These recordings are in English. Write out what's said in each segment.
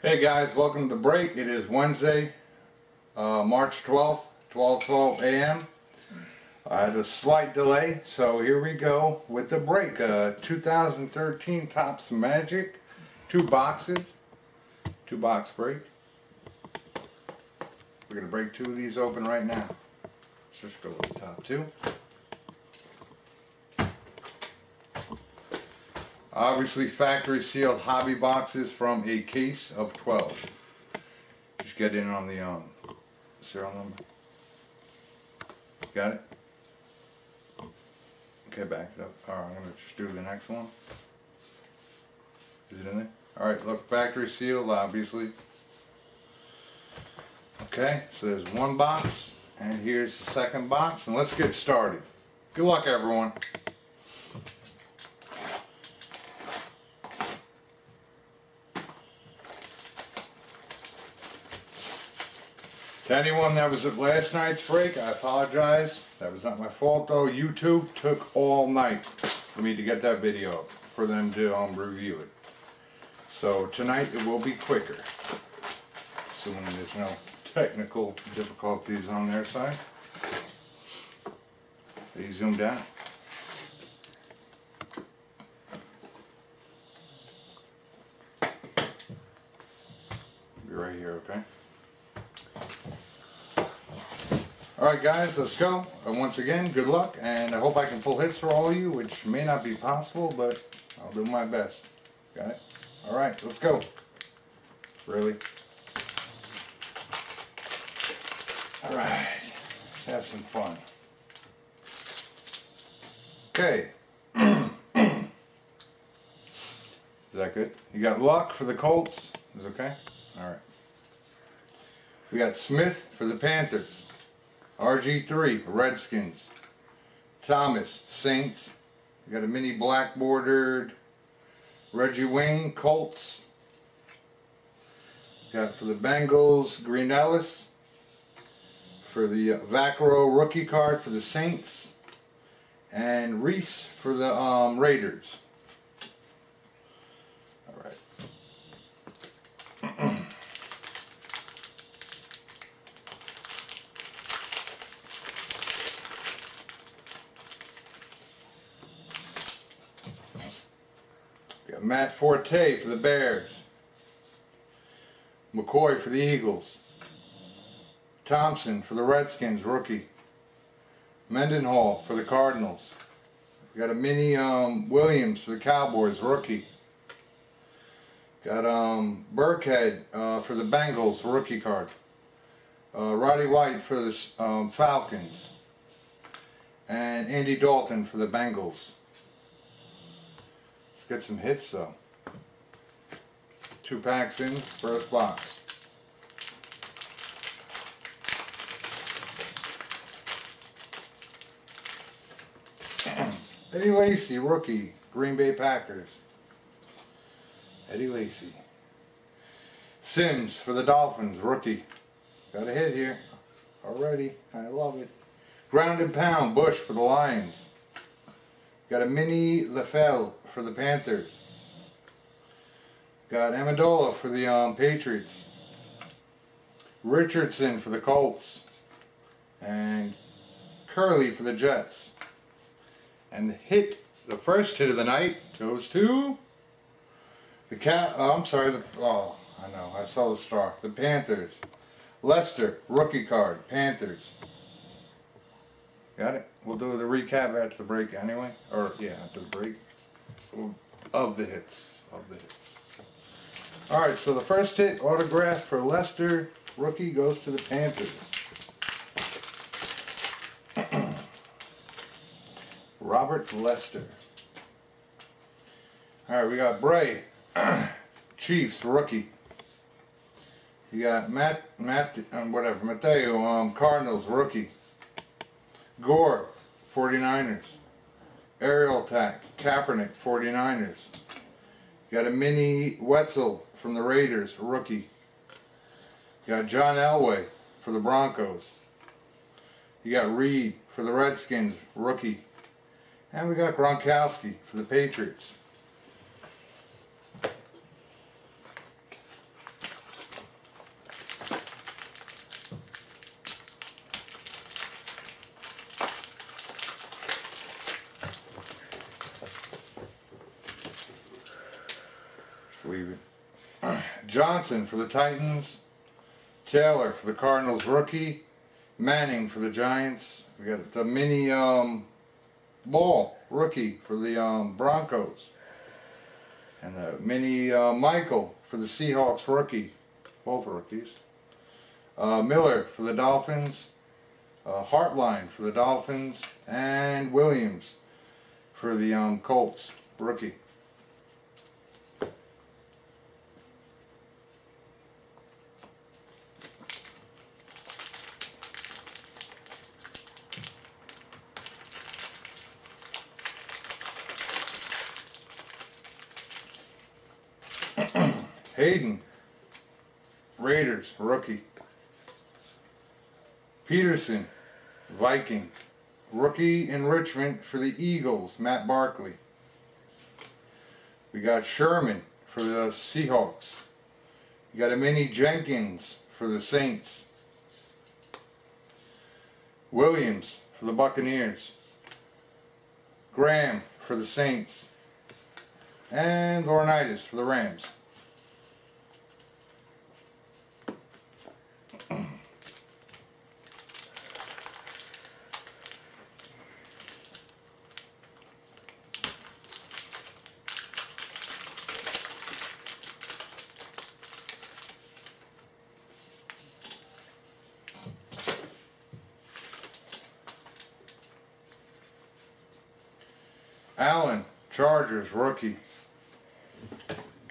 Hey guys, welcome to the break. It is Wednesday, March 12th, 12:12 a.m. I had a slight delay, so here we go with the break. 2013 Topps Magic, 2 boxes, 2-box break. We're going to break 2 of these open right now. Let's just go with the top 2. Obviously factory sealed hobby boxes from a case of 12. Just get in on the serial number. Got it? Okay, back it up. Alright, I'm going to just do the next one. Is it in there? Alright, look, factory sealed, obviously. Okay, so there's 1 box, and here's the 2nd box, and let's get started. Good luck, everyone. To anyone that was at last night's break, I apologize. That was not my fault though. YouTube took all night for me to get that video up, for them to review it. So tonight it will be quicker, assuming there's no technical difficulties on their side. Are you zoomed out? Be right here, okay? Alright guys, let's go. Once again, good luck, and I hope I can pull hits for all of you, which may not be possible, but I'll do my best. Got it? Alright, let's go. Really? Alright, let's have some fun. Okay. Is that good? You got Luck for the Colts. Is it okay? Alright. We got Smith for the Panthers. RG3, Redskins. Thomas, Saints. We got a mini black bordered Reggie Wayne, Colts. Got for the Bengals, Green Ellis. For the Vaccaro rookie card for the Saints. And Reese for the Raiders. Alright. Got Matt Forte for the Bears. McCoy for the Eagles. Thompson for the Redskins, rookie. Mendenhall for the Cardinals. We got a mini Williams for the Cowboys, rookie. Got Burkhead for the Bengals, rookie card. Roddy White for the Falcons. And Andy Dalton for the Bengals. Let's get some hits though. 2 packs in, first box. Eddie Lacy, rookie, Green Bay Packers. Eddie Lacy. Sims for the Dolphins, rookie. Got a hit here already. I love it. Ground and Pound, Bush for the Lions. Got a mini LaFell for the Panthers. Got Amendola for the Patriots. Richardson for the Colts. And Curley for the Jets. And the first hit of the night goes to the I know, I saw the star. The Panthers. Lester, rookie card, Panthers. Got it? We'll do the recap after the break anyway. Or, yeah, after the break. Of the hits. Alright, so the first hit, autograph for Lester, rookie, goes to the Panthers. Robert Lester. Alright, we got Bray, Chiefs, rookie. You got Mateo, Cardinals, rookie. Gore, 49ers. Aerial Attack, Kaepernick, 49ers. You got a mini Wetzel from the Raiders, rookie. You got John Elway for the Broncos. You got Reed for the Redskins, rookie. And we got Gronkowski for the Patriots. Johnson for the Titans. Taylor for the Cardinals rookie. Manning for the Giants. We got the mini Ball rookie for the Broncos. And the mini Michael for the Seahawks rookie. Both rookies. Miller for the Dolphins. Hartline for the Dolphins. And Williams for the Colts rookie. Hayden, Raiders, rookie. Peterson, Vikings. Rookie enrichment for the Eagles, Matt Barkley. We got Sherman for the Seahawks. You got a mini Jenkins for the Saints. Williams for the Buccaneers. Graham for the Saints. And Laurinaitis for the Rams. Allen, Chargers, rookie.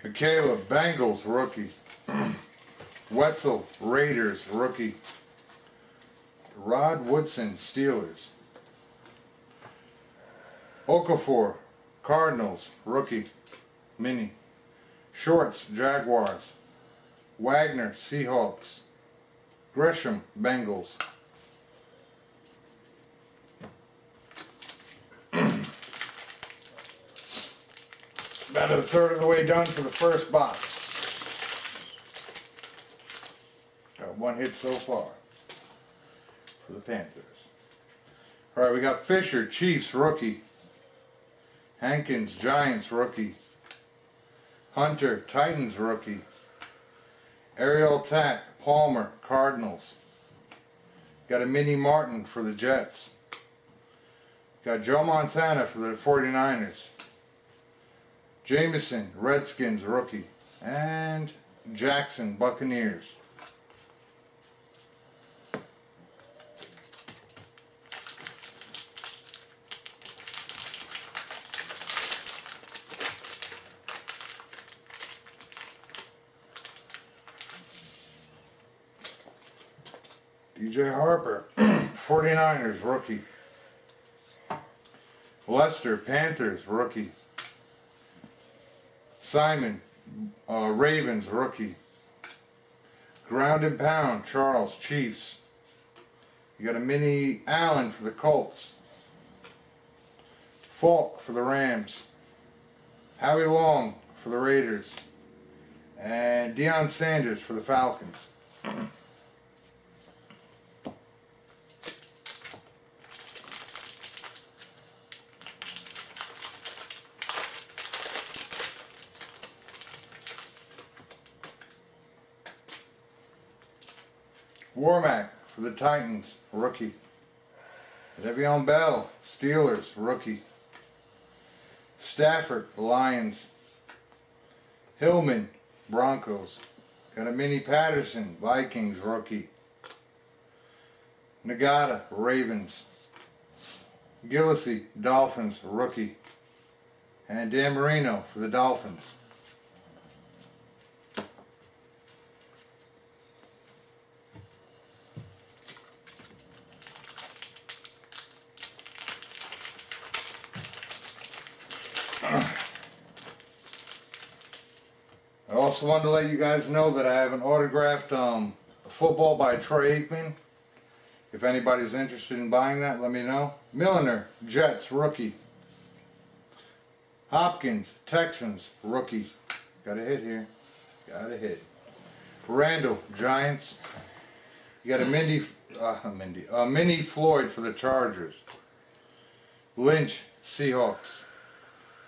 Michaela, Bengals, rookie. Wetzel, Raiders, rookie. Rod Woodson, Steelers. Okafor, Cardinals, rookie. Mini. Shorts, Jaguars. Wagner, Seahawks. Gresham, Bengals. About a third of the way done for the first box. Got one hit so far for the Panthers. Alright, we got Fisher, Chiefs, rookie. Hankins, Giants, rookie. Hunter, Titans, rookie. Ariel Tack, Palmer, Cardinals. Got a mini Martin for the Jets. Got Joe Montana for the 49ers. Jameson, Redskins, rookie. And Jackson, Buccaneers. DJ Harper, 49ers, rookie. Lester, Panthers, rookie. Simon, Ravens, rookie. Ground and Pound, Charles, Chiefs. You got a mini Allen for the Colts. Falk for the Rams. Howie Long for the Raiders. And Deion Sanders for the Falcons. Warmack for the Titans, rookie. Le'Veon Bell, Steelers, rookie. Stafford, Lions. Hillman, Broncos. Got a mini Patterson, Vikings, rookie. Nagata, Ravens. Gillislee, Dolphins, rookie. And Dan Marino for the Dolphins. I also wanted to let you guys know that I have an autographed football by Troy Aikman. If anybody's interested in buying that, let me know. Milliner, Jets, rookie. Hopkins, Texans, rookie. Got a hit here. Got a hit. Randall, Giants. You got a mini Floyd for the Chargers. Lynch, Seahawks.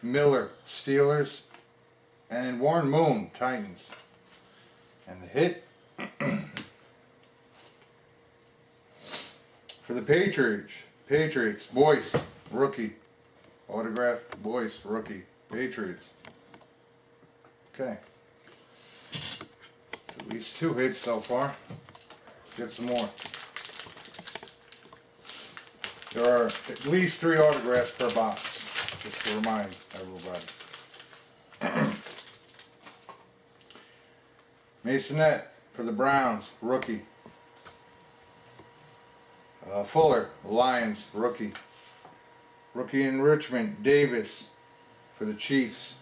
Miller, Steelers. And Warren Moon, Titans. And the hit for the Patriots, Boyce, rookie. Autograph, Boyce, rookie. Patriots. Okay. At least 2 hits so far. Let's get some more. There are at least 3 autographs per box, just to remind everybody. Masonette for the Browns, rookie. Fuller, Lions, rookie. Rookie enrichment, Davis for the Chiefs.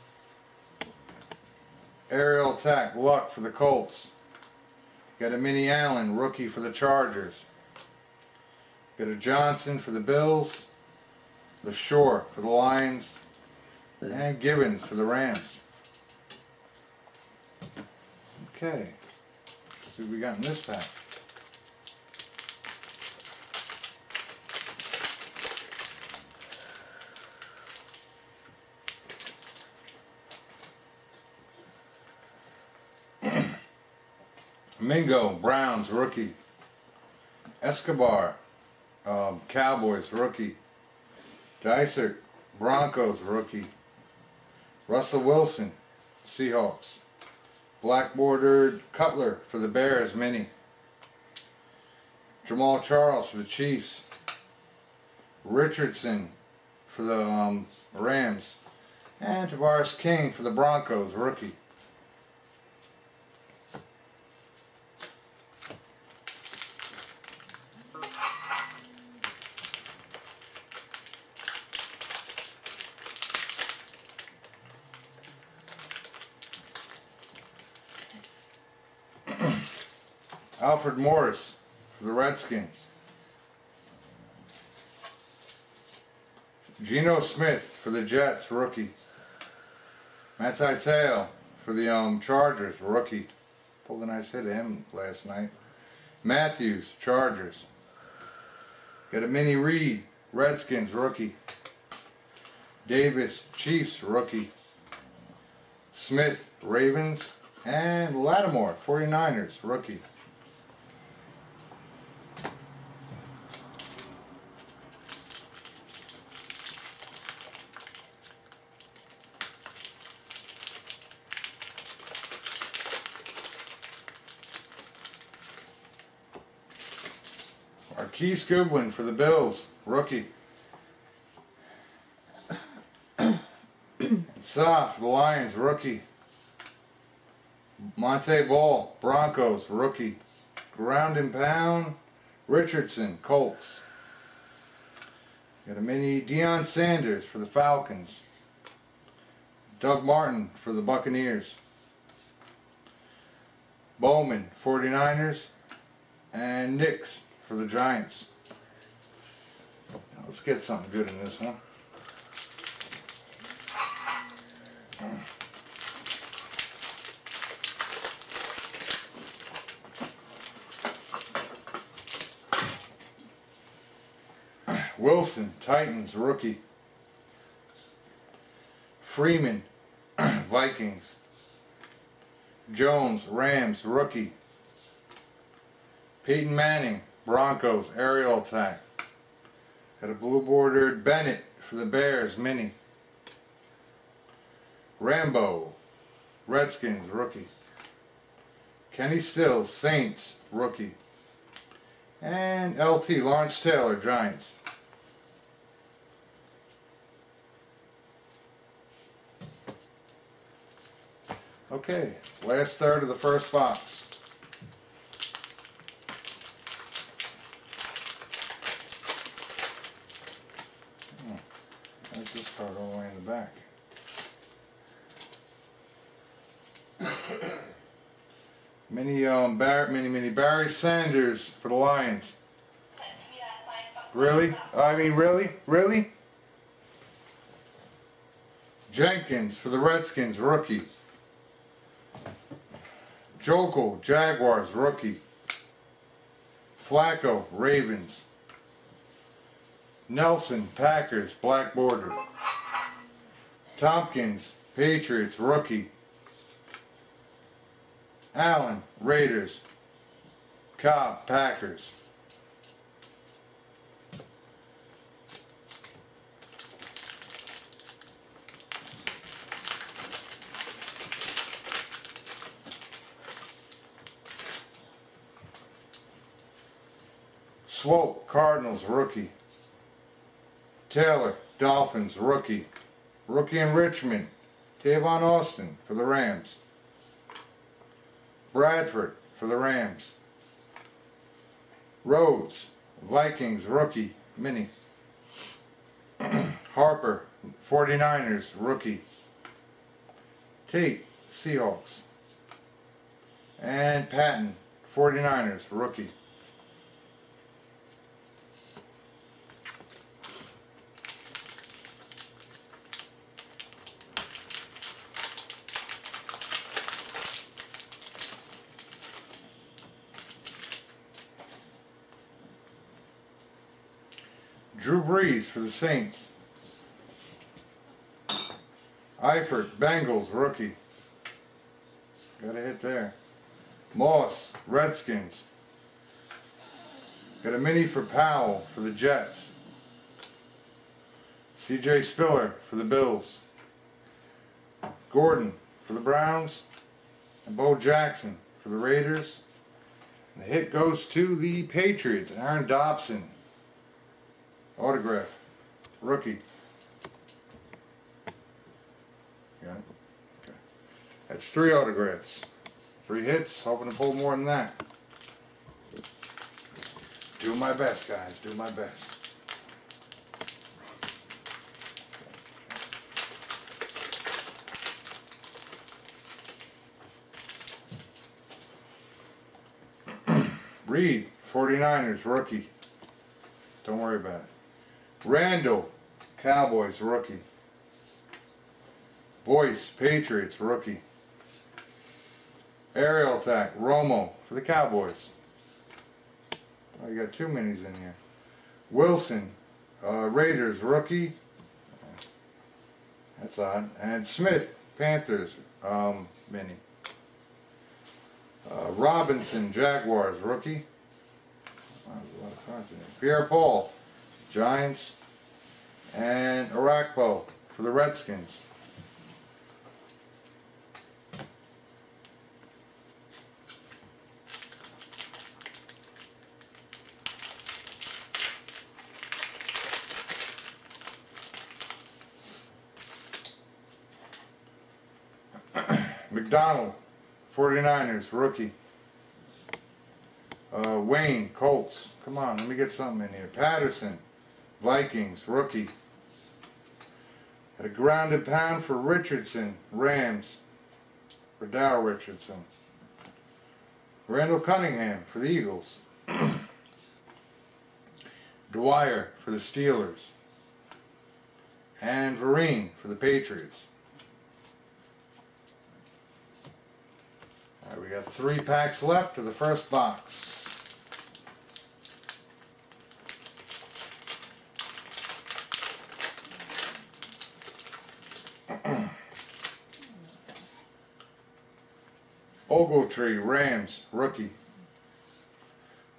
Aerial attack, Luck for the Colts. Got a Mini Allen, rookie for the Chargers. Got a Johnson for the Bills. LaShore for the Lions. And Gibbons for the Rams. Okay. Let's see what we got in this pack. Mingo, Browns, rookie. Escobar, Cowboys, rookie. Dysart, Broncos, rookie. Russell Wilson, Seahawks. Black bordered Cutler for the Bears, mini. Jamal Charles for the Chiefs. Richardson for the Rams. And Tavares King for the Broncos, rookie. Alfred Morris for the Redskins. Geno Smith for the Jets, rookie. Matt Te'o for the Chargers, rookie. Pulled a nice hit of him last night. Matthews, Chargers. Got a Mini Reed, Redskins, rookie. Davis, Chiefs, rookie. Smith, Ravens. And Lattimore, 49ers, rookie. Marquise Goodwin for the Bills, rookie. Sa for the Lions, rookie. Monte Ball, Broncos, rookie. Ground and Pound, Richardson, Colts. Got a Mini Deion Sanders for the Falcons. Doug Martin for the Buccaneers. Bowman, 49ers. And Nix for the Giants. Now let's get something good in this one. Wilson, Titans, rookie. Freeman, Vikings. Jones, Rams, rookie. Peyton Manning, Broncos, aerial attack. Got a blue bordered Bennett for the Bears, mini. Rambo, Redskins, rookie. Kenny Stills, Saints, rookie. And LT, Lawrence Taylor, Giants. Okay, last third of the first box. There's this card all the way in the back. Mini Barry Sanders for the Lions. Really? I mean, really? Jenkins for the Redskins, rookie. Jokel, Jaguars, rookie. Flacco, Ravens. Nelson, Packers, black border. Tompkins, Patriots, rookie. Allen, Raiders. Cobb, Packers. Swope, Cardinals, rookie. Taylor, Dolphins, rookie. Rookie in Richmond, Tavon Austin for the Rams. Bradford for the Rams. Rhodes, Vikings, rookie, mini. Harper, 49ers, rookie. Tate, Seahawks. And Patton, 49ers, rookie. Drew Brees for the Saints. Eifert, Bengals, rookie. Got a hit there. Moss, Redskins. Got a mini for Powell for the Jets. C.J. Spiller for the Bills. Gordon for the Browns. And Bo Jackson for the Raiders. And the hit goes to the Patriots. Aaron Dobson. Autograph. Rookie. Got it? Okay. That's 3 autographs. 3 hits. Hoping to pull more than that. Do my best, guys. Do my best. Reed, 49ers, rookie. Don't worry about it. Randall, Cowboys, rookie. Boyce, Patriots, rookie. Aerial attack, Romo for the Cowboys. Oh, you got 2 minis in here. Wilson, Raiders, rookie. That's odd. And Smith, Panthers, mini. Robinson, Jaguars, rookie. Wow, there's a lot of cards in there. Pierre Paul, Giants. And Arakpo for the Redskins. McDonald, 49ers, rookie. Wayne, Colts. Come on, let me get something in here. Patterson, Vikings, rookie. Had a grounded pound for Richardson, Rams. For Dow Richardson. Randall Cunningham for the Eagles. Dwyer for the Steelers. And Vereen for the Patriots. Alright, we got 3 packs left of the first box. Ogletree, Rams, rookie.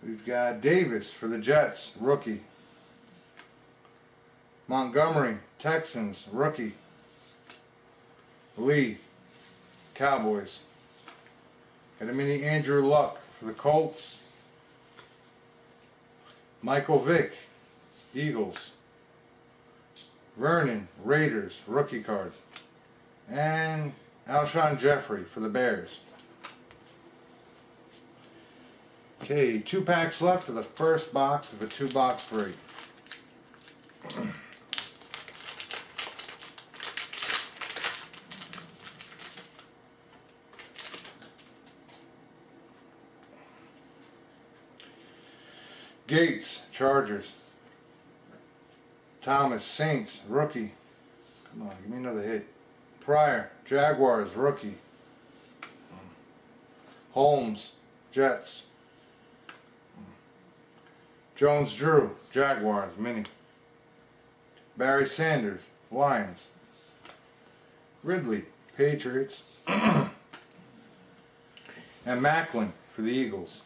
We've got Davis for the Jets, rookie. Montgomery, Texans, rookie. Lee, Cowboys. Got a mini Andrew Luck for the Colts. Michael Vick, Eagles. Vernon, Raiders, rookie card. And Alshon Jeffrey for the Bears. Okay, 2 packs left of the first box of a 2-box break. Gates, Chargers. Thomas, Saints, rookie. Come on, give me another hit. Pryor, Jaguars, rookie. Holmes, Jets. Jones Drew, Jaguars, mini. Barry Sanders, Lions. Ridley, Patriots. And Macklin for the Eagles.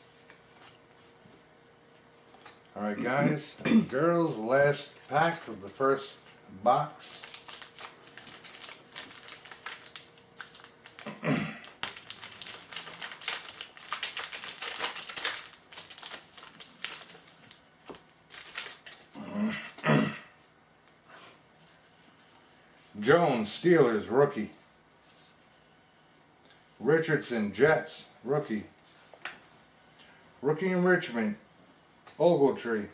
Alright guys and girls, last pack of the first box. Jones, Steelers, rookie. Richardson, Jets, rookie. Rookie in Richmond, Ogletree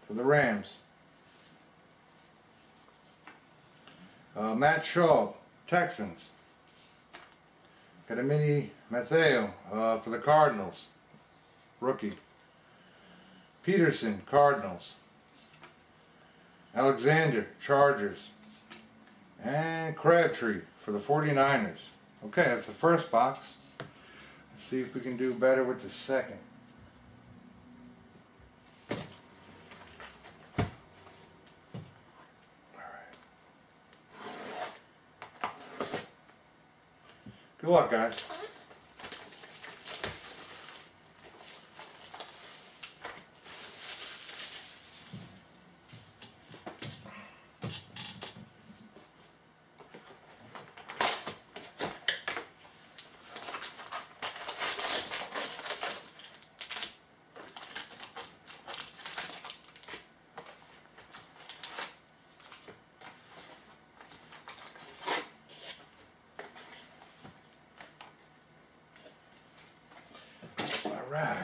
for the Rams. Matt Shaw, Texans. Got a mini Mateo for the Cardinals, rookie. Peterson, Cardinals. Alexander, Chargers. And Crabtree for the 49ers. Okay, that's the first box. Let's see if we can do better with the second. Alright. Good luck, guys. Alright.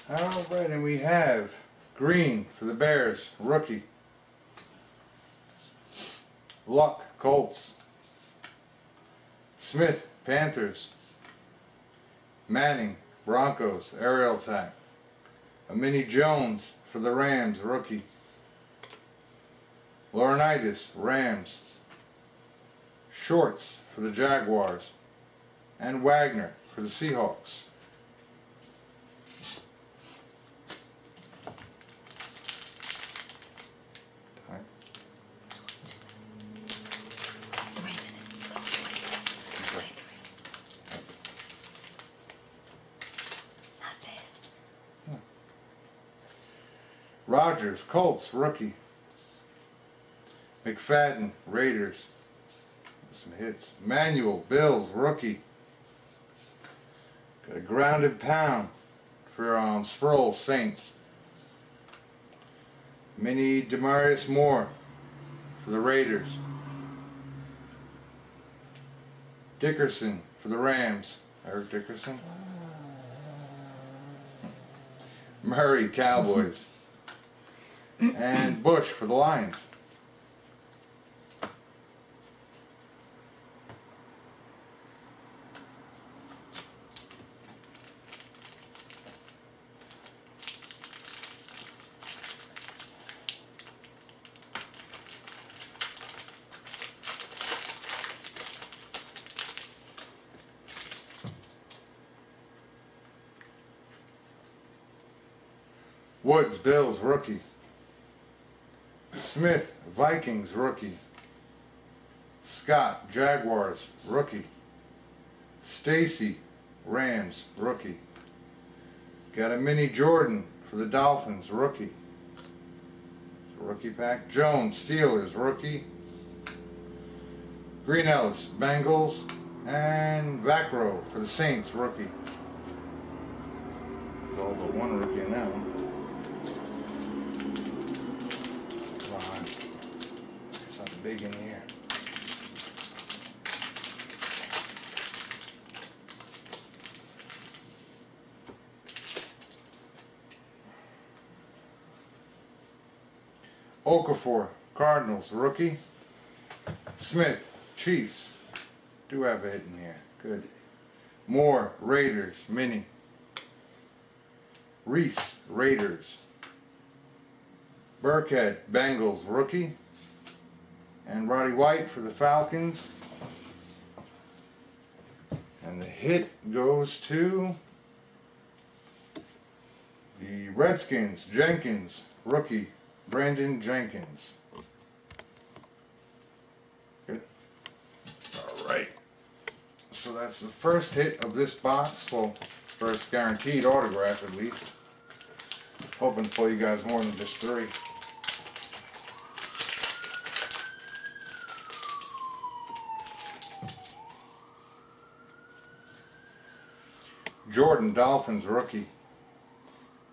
Alright, and we have Green for the Bears, rookie. Luck, Colts. Smith, Panthers. Manning, Broncos, aerial attack. A mini Jones for the Rams, rookie. Laurinaitis, Rams. Shorts for the Jaguars. And Wagner for the Seahawks. Rodgers, Colts, rookie. McFadden, Raiders. Some hits. Manuel, Bills, rookie. Got a grounded pound for Sproul, Saints. Mini Demarius Moore for the Raiders. Dickerson for the Rams. Eric Dickerson. Murray, Cowboys. And Bush for the Lions. Woods, Bills, rookie. Smith, Vikings, rookie. Scott, Jaguars, rookie. Stacy, Rams, rookie. Got a mini Jordan for the Dolphins, rookie. Rookie pack. Jones, Steelers, rookie. Green Ellis, Bengals. And Vaccaro for the Saints, rookie. There's all but one rookie in that one. Big in here. Okafor, Cardinals, rookie. Smith, Chiefs. Do have a hit in here. Good. Moore, Raiders, mini. Reese, Raiders. Burkhead, Bengals, rookie. and Roddy White for the Falcons. And the hit goes to the Redskins, Jenkins, rookie, Brandon Jenkins. Good. Alright. So that's the first hit of this box. Well, first guaranteed autograph at least. Hoping to pull you guys more than just 3. Jordan, Dolphins, rookie.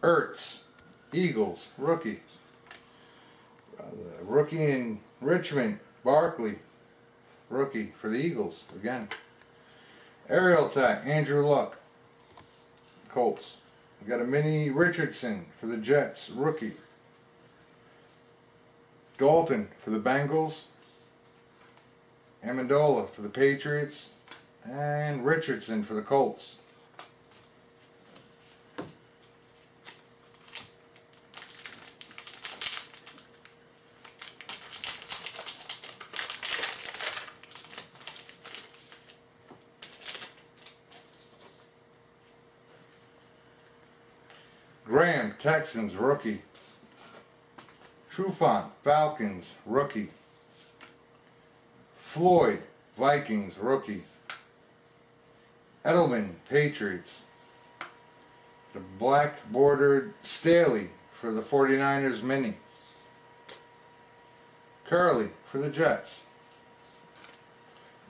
Ertz, Eagles, rookie. Rookie in Richmond, Barkley, rookie for the Eagles, again. Aerial attack, Andrew Luck, Colts. We got a mini Richardson for the Jets, rookie. Dalton for the Bengals. Amendola for the Patriots. And Richardson for the Colts. Graham, Texans, rookie. Trufant, Falcons, rookie. Floyd, Vikings, rookie. Edelman, Patriots. The black bordered Staley for the 49ers mini. Curley for the Jets.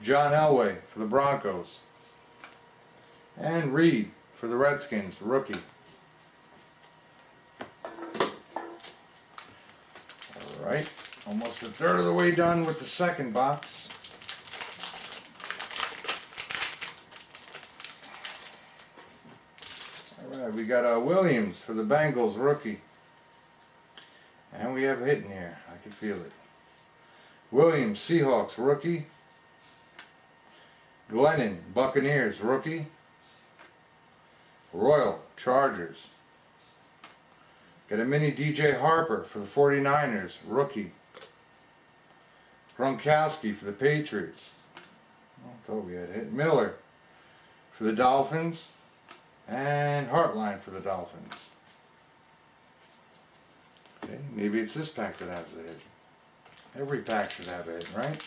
John Elway for the Broncos. And Reed for the Redskins, rookie. Alright, almost a third of the way done with the second box. Alright, we got Williams for the Bengals, rookie. And we have a hit in here, I can feel it. Williams, Seahawks, rookie. Glennon, Buccaneers, rookie. Royal, Chargers. Got a mini DJ Harper for the 49ers, rookie. Gronkowski for the Patriots. I thought we had hit. Miller for the Dolphins. And Hartline for the Dolphins. Okay, maybe it's this pack that has the hit. Every pack should have a hit, right?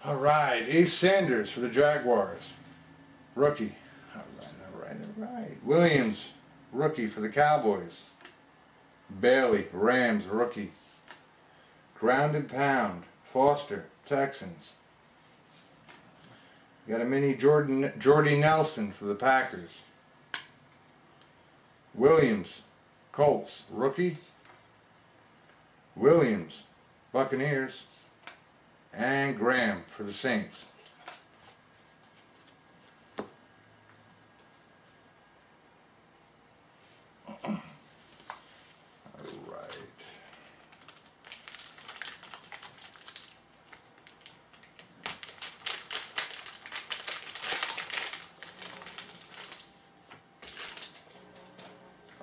Alright, Ace Sanders for the Jaguars. Rookie. Alright. Williams, rookie for the Cowboys. Bailey, Rams, rookie. Ground and Pound, Foster, Texans. Got a mini Jordy Nelson for the Packers. Williams, Colts, rookie. Williams, Buccaneers. And Graham for the Saints. Alright.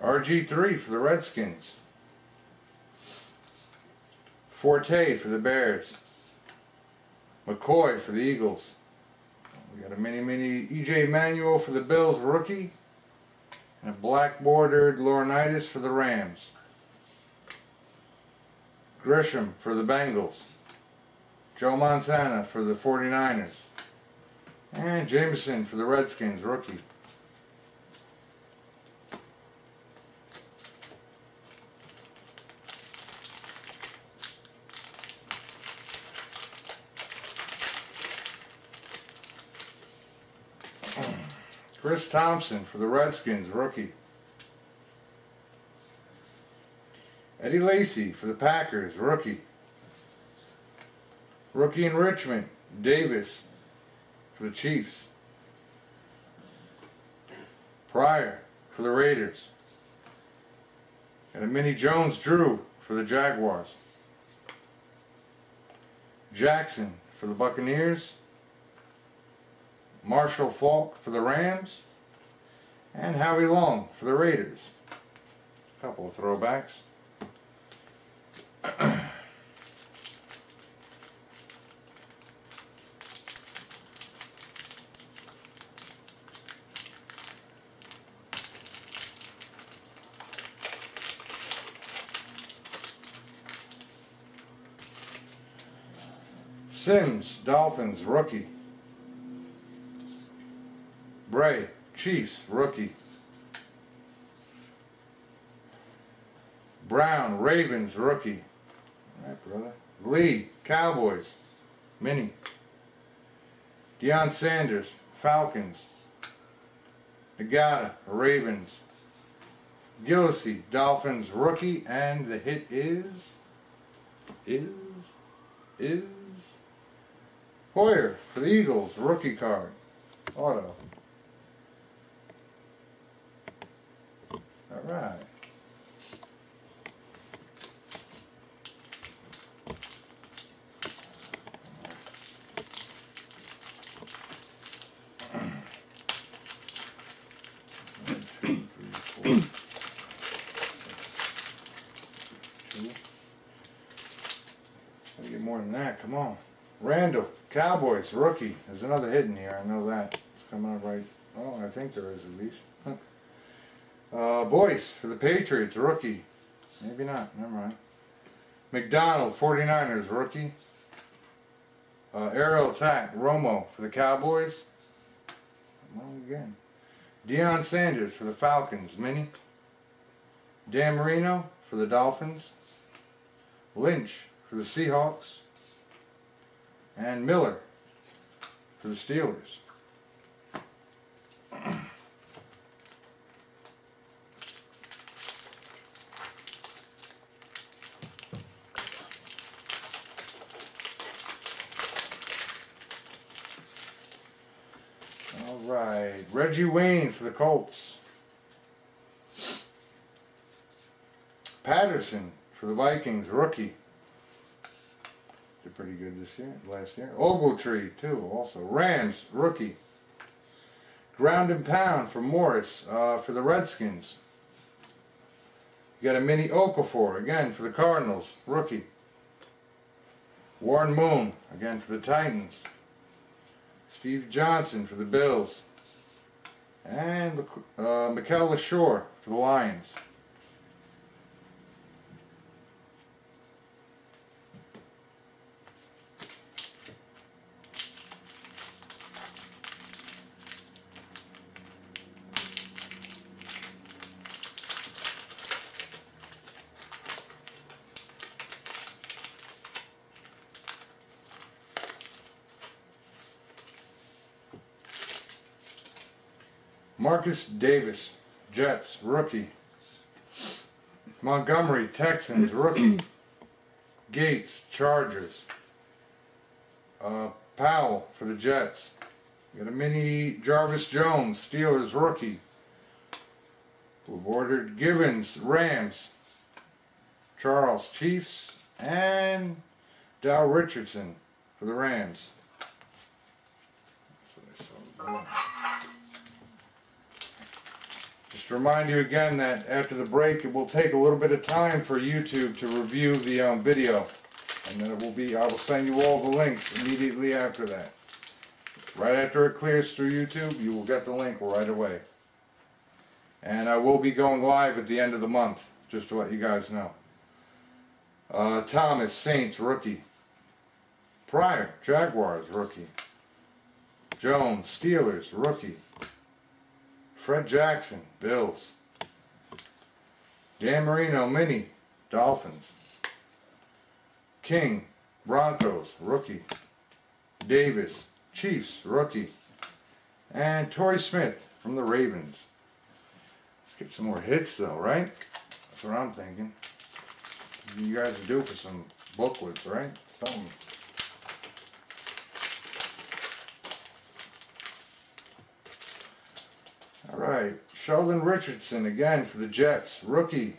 RG3 for the Redskins. Forte for the Bears. McCoy for the Eagles. We got a mini EJ Manuel for the Bills, rookie. And a black bordered Laurinaitis for the Rams. Grisham for the Bengals. Joe Montana for the 49ers. And Jameson for the Redskins, rookie. Chris Thompson for the Redskins, rookie. Eddie Lacy for the Packers, rookie. Rookie in Richmond, Davis for the Chiefs. Pryor for the Raiders. And a mini Jones Drew for the Jaguars. Jackson for the Buccaneers. Marshall Faulk for the Rams. And Howie Long for the Raiders. A couple of throwbacks. Sims, Dolphins, rookie. Bray, Chiefs, rookie. Brown, Ravens, rookie. All right, brother. Lee, Cowboys, mini. Deion Sanders, Falcons. Nagata, Ravens. Gillislee, Dolphins, rookie. And the hit is Hoyer for the Eagles, rookie card. Auto. Alright. Gotta get more than that, come on. Randall, Cowboys, rookie. There's another hit in here, I know that. It's coming up right. Oh, I think there is at least. Boyce for the Patriots, rookie. Maybe not, never mind. McDonald, 49ers, rookie. Aerial Attack, Romo for the Cowboys. Wrong again. Deion Sanders for the Falcons, mini. Dan Marino for the Dolphins. Lynch for the Seahawks. And Miller for the Steelers. All right, Reggie Wayne for the Colts. Patterson for the Vikings, rookie. Did pretty good this year, last year. Ogletree too, also. Rams, rookie. Ground and Pound for Morris for the Redskins. You got a mini Okafor again for the Cardinals, rookie. Warren Moon again for the Titans. Steve Johnson for the Bills. And Mikel LaShore for the Lions. Marcus Davis, Jets, rookie. Montgomery, Texans, rookie. Gates, Chargers. Powell for the Jets. Got a mini Jarvis Jones, Steelers, rookie. Blue bordered Givens, Rams. Charles, Chiefs. And Dow Richardson for the Rams. That's what I saw. Just to remind you again that after the break it will take a little bit of time for YouTube to review the video, and then I will send you all the links immediately after that. Right after it clears through YouTube, you will get the link right away. And I will be going live at the end of the month, just to let you guys know. Thomas, Saints, rookie. Pryor, Jaguars, rookie. Jones, Steelers, rookie. Fred Jackson, Bills. Dan Marino, mini, Dolphins. King, Broncos, rookie. Davis, Chiefs, rookie. And Torrey Smith from the Ravens. Let's get some more hits though, right? That's what I'm thinking. You guys are due for some booklets, right? Something. Alright, Sheldon Richardson again for the Jets, rookie.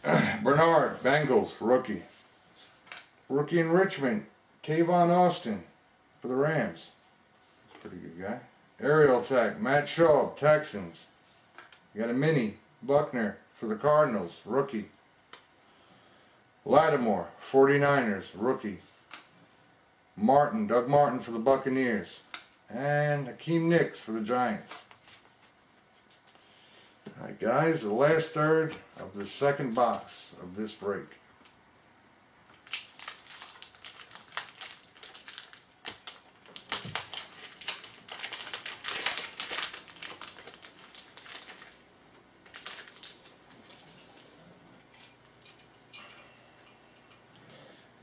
Bernard, Bengals, rookie. Rookie in Richmond, Tavon Austin for the Rams. Pretty good guy. Aerial Tech, Matt Schaub, Texans. You got a mini, Buckner for the Cardinals, rookie. Lattimore, 49ers, rookie. Martin, Doug Martin for the Buccaneers. And Hakeem Nicks for the Giants. Alright guys, the last third of the second box of this break.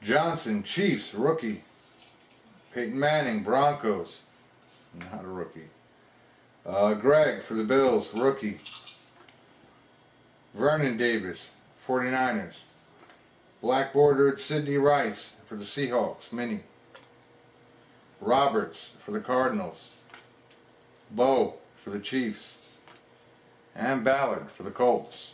Johnson, Chiefs, rookie. Peyton Manning, Broncos, not a rookie. Greg for the Bills, rookie. Vernon Davis, 49ers. Black bordered Sidney Rice for the Seahawks, mini. Roberts for the Cardinals. Bo for the Chiefs. And Ballard for the Colts.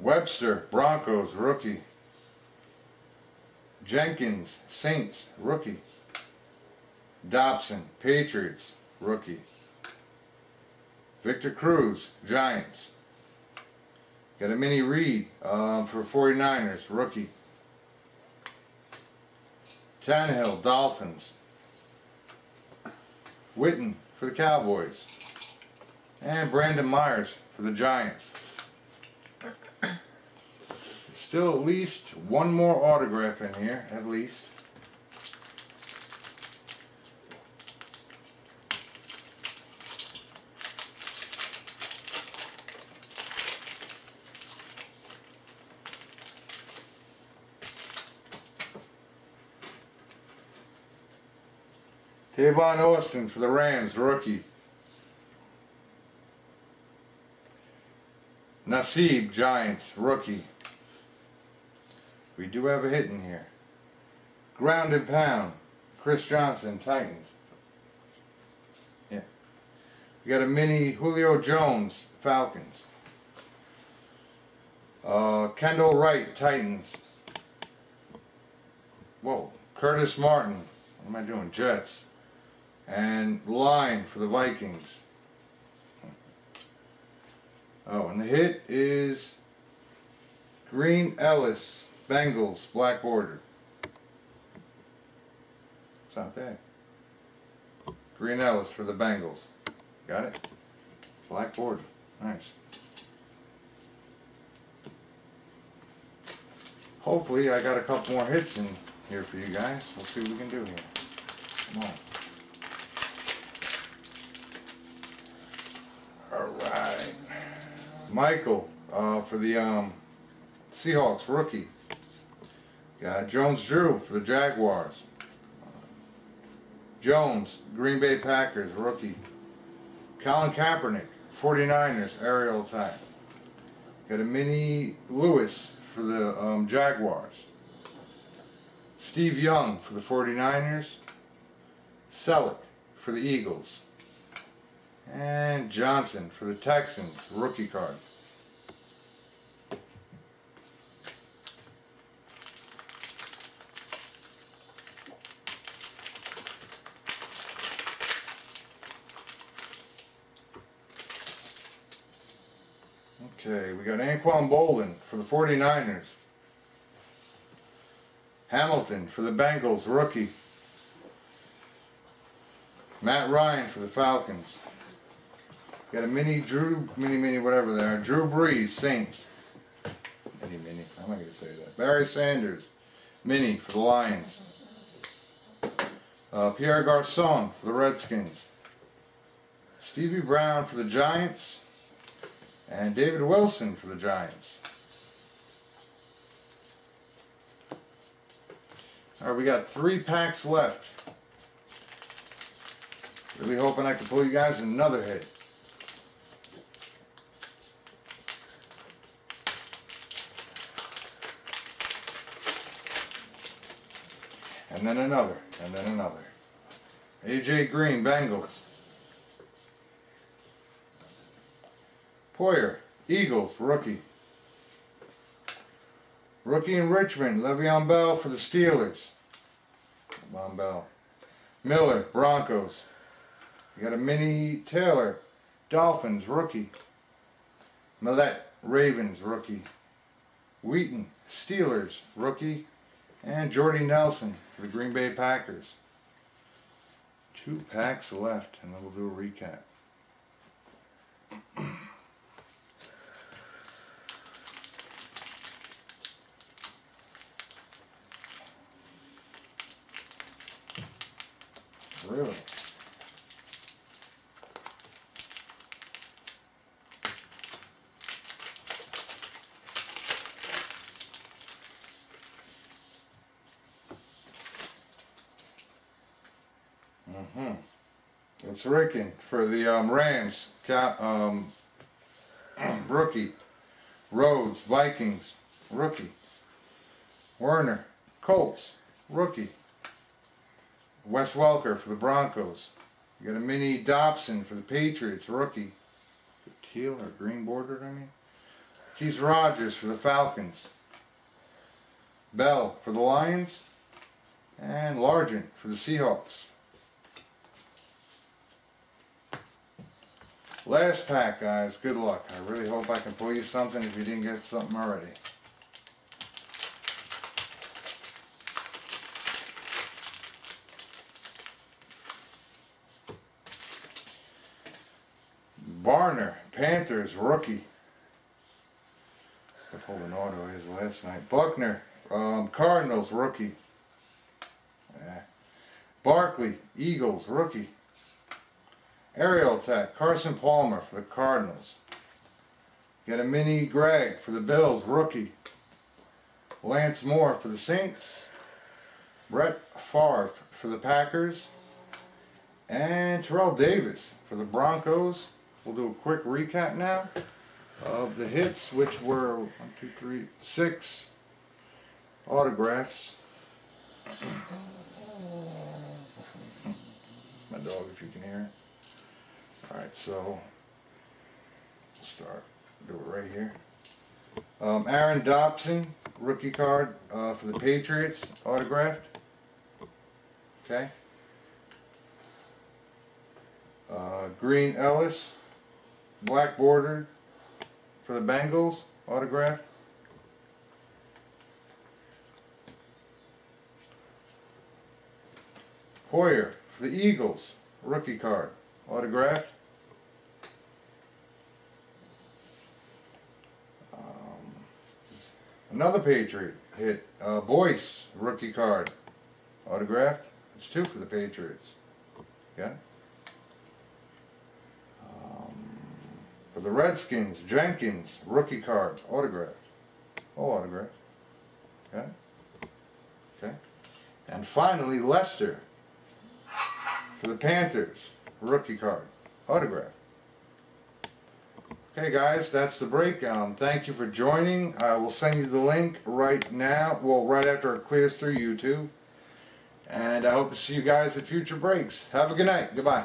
Webster, Broncos, rookie. Jenkins, Saints, rookie. Dobson, Patriots, rookie. Victor Cruz, Giants. Got a mini Reed for 49ers, rookie. Tannehill, Dolphins. Witten for the Cowboys. And Brandon Myers for the Giants. Still at least one more autograph in here, at least. Tavon Austin for the Rams, rookie. Nassib, Giants, rookie. We do have a hit in here. Ground and Pound, Chris Johnson, Titans. Yeah. We got a mini Julio Jones, Falcons. Kendall Wright, Titans. Whoa. Curtis Martin, what am I doing? Jets. And Line for the Vikings. Oh, and the hit is Green Ellis, Bengals, black border. It's not bad. Green Ellis for the Bengals. Got it? Black border. Nice. Hopefully I got a couple more hits in here for you guys. We'll see what we can do here. Come on. Alright. Michael for the Seahawks, rookie. Got Jones Drew for the Jaguars. Jones, Green Bay Packers, rookie. Colin Kaepernick, 49ers, aerial attack. Got a mini Lewis for the Jaguars. Steve Young for the 49ers. Selleck for the Eagles. And Johnson for the Texans, rookie card. Okay, we got Anquan Boldin for the 49ers. Hamilton for the Bengals, rookie. Matt Ryan for the Falcons. Got a mini whatever they are. Drew Brees, Saints. Mini, how am I going to say that? Barry Sanders, mini for the Lions. Pierre Garçon for the Redskins. Stevie Brown for the Giants. And David Wilson for the Giants. Alright, we got 3 packs left. Really hoping I can pull you guys another hit. And and then another, and then another. AJ Green, Bengals. Poyer, Eagles, rookie. Rookie in Richmond, Le'Veon Bell for the Steelers. Le'Veon Bell. Miller, Broncos. You got a Mini Taylor, Dolphins, rookie. Millette, Ravens, rookie. Wheaton, Steelers, rookie. And Jordy Nelson for the Green Bay Packers. 2 packs left, and then we'll do a recap. Really? It's Ricken for the Rams, rookie. Rhodes, Vikings, rookie. Werner, Colts, rookie. Wes Welker for the Broncos. You got a Mini Dobson for the Patriots, rookie. Teal or green bordered, I mean. Keith Rogers for the Falcons. Bell for the Lions. And Largent for the Seahawks. Last pack, guys. Good luck. I really hope I can pull you something if you didn't get something already. Barner, Panthers, rookie. I pulled an auto his last night. Buckner, Cardinals, rookie. Barkley, Eagles, rookie. Aerial Tech, Carson Palmer for the Cardinals. Got a Mini Greg for the Bills, rookie. Lance Moore for the Saints. Brett Favre for the Packers. And Terrell Davis for the Broncos. We'll do a quick recap now of the hits, which were 1, 2, 3, 6 autographs. It's my dog, if you can hear it. Alright, so we'll start. Do it right here. Aaron Dobson, rookie card for the Patriots, autographed. Okay. Green Ellis, black bordered for the Bengals, autographed. Poyer for the Eagles, rookie card, autographed. Another Patriot hit, Boyce, rookie card, autographed. It's 2 for the Patriots. Yeah. For the Redskins, Jenkins, rookie card, autographed. All autographed. Okay. Okay. And finally, Lester for the Panthers, rookie card, autographed. Okay guys, that's the break. Thank you for joining. I will send you the link right now, well, right after it clears through YouTube. And I hope to see you guys at future breaks. Have a good night. Goodbye.